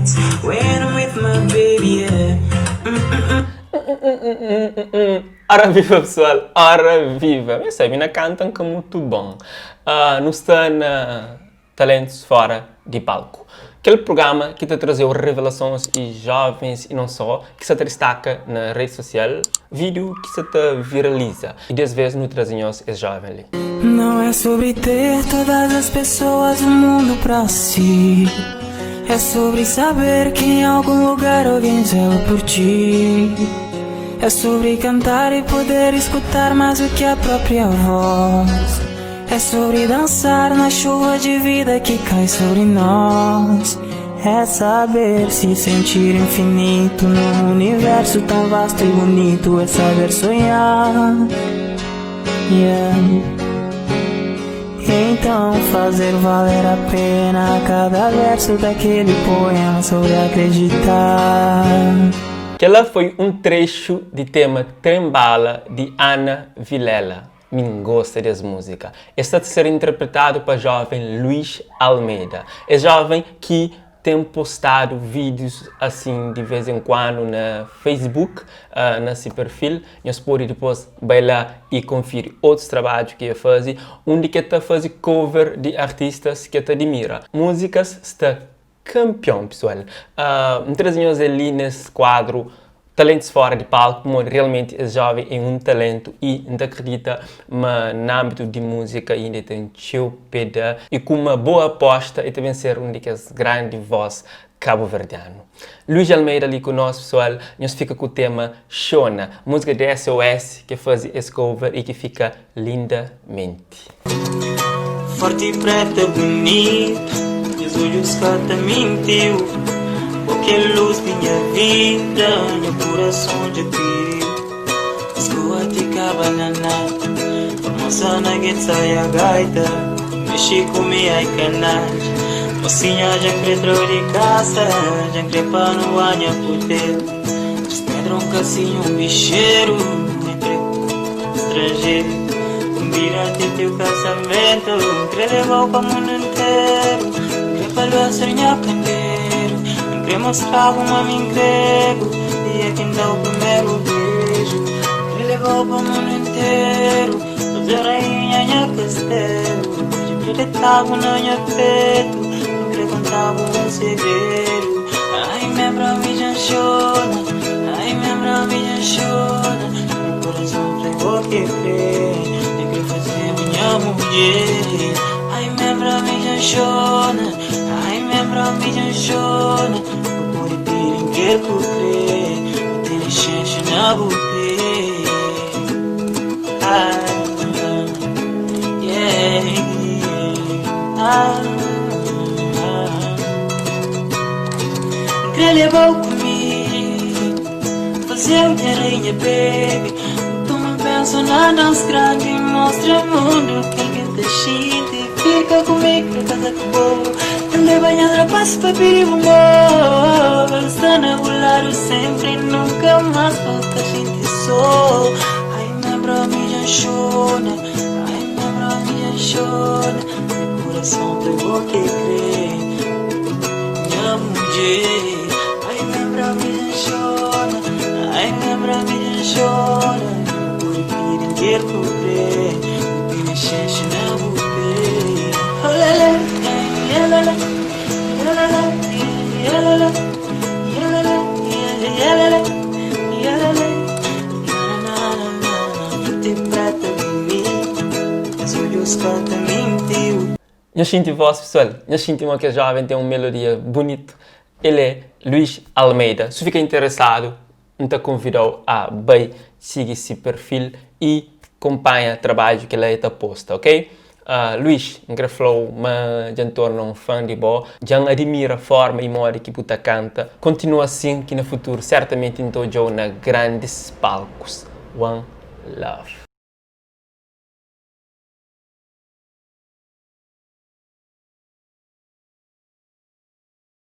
nights when I'm with my baby, yeah. Ora viva pessoal, ora viva! Eu sei, ainda cantam que é muito bom. Não está na Talentos Fora de Palco. Aquele programa que te trazeu revelações e jovens e não só, que se destaca na rede social, vídeo que se te viraliza. E dessa vez não trazemos esse jovem ali. Não é sobre ter todas as pessoas do mundo pra si. É sobre saber que em algum lugar alguém zela por ti. É sobre cantar e poder escutar mais do que a própria voz. É sobre dançar na chuva de vida que cai sobre nós. É saber se sentir infinito num universo tão vasto e bonito. É saber sonhar, yeah. Então fazer valer a pena cada verso daquele poema sobre acreditar. Aquela foi um trecho de tema Trembala de Ana Vilela. Me gosta dessa música. Está a ser interpretado para o jovem Luís Almeida. É jovem que tem postado vídeos assim de vez em quando na Facebook, nesse perfil. Nós podemos depois bailar e conferir outros trabalhos que ele faz, onde que está fazendo cover de artistas que te admira. Músicas está campeão, pessoal. Trazemos ali nesse quadro Talentos Fora de Palco, como realmente é jovem é um talento e ainda acredita no âmbito de música e ainda tem seu peda e com uma boa aposta e também ser um daqueles grandes vozes cabo-verdiano. Luís Almeida ali conosco, pessoal, nós fica com o tema Shona, música de SOS que faz esse cover e que fica lindamente. Forte e preta, bonita, meus olhos cata mentiu. Porque luz minha vida, meu coração de ti. Escoa te cabanana, formosa na gueta e a gaita. Mexe comigo ai canais. Mocinha já cretrou de casa, já crepa no anha putel. Despedra um casinho, um bicheiro, emprego estrangeiro. Combina-te teu casamento, quer levar para o mundo inteiro. Quer falar a sonhar candeiro. Quer mostrar como eu me entrego e é quem dá o primeiro beijo. Quer levar para o mundo inteiro, fazer rainha em castelo. De acreditava no meu peito, quer contar um segredo. Ai, minha brava já chora, ai, minha brava já chora. Meu coração pregou que crê, eu quero fazer minha mulher. Ai, minha brava já chora, ai, minha brava já chora. Quer crer, tem chance na boca. Quer levar comigo, fazer minha rainha, baby. Tu me pensa na dança grande, mostra o mundo que te chite. Fica comigo pra casa com boa. Ande banhada passo para pedir o amor. Está na volar sempre, nunca mais falta a gente só. Ai, minha brava já chora, ai, minha brava já chora. Meu coração pregou que crê, minha mulher. Ai, minha brava já chora, ai, minha brava já chora. Por pedir quer crer, tem chance na boca. Oh, lele, lele. Eu sinto voz, pessoal. Eu sinto que o jovem tem uma melodia bonita. Ele é Luís Almeida. Se fica interessado, te convido a seguir esse perfil e acompanha o trabalho que ele está posto, ok? Luís, em flow, mas já torna um fã de boa, já admira a forma e modo que você canta. Continua assim que no futuro certamente estou na grandes palcos. One love.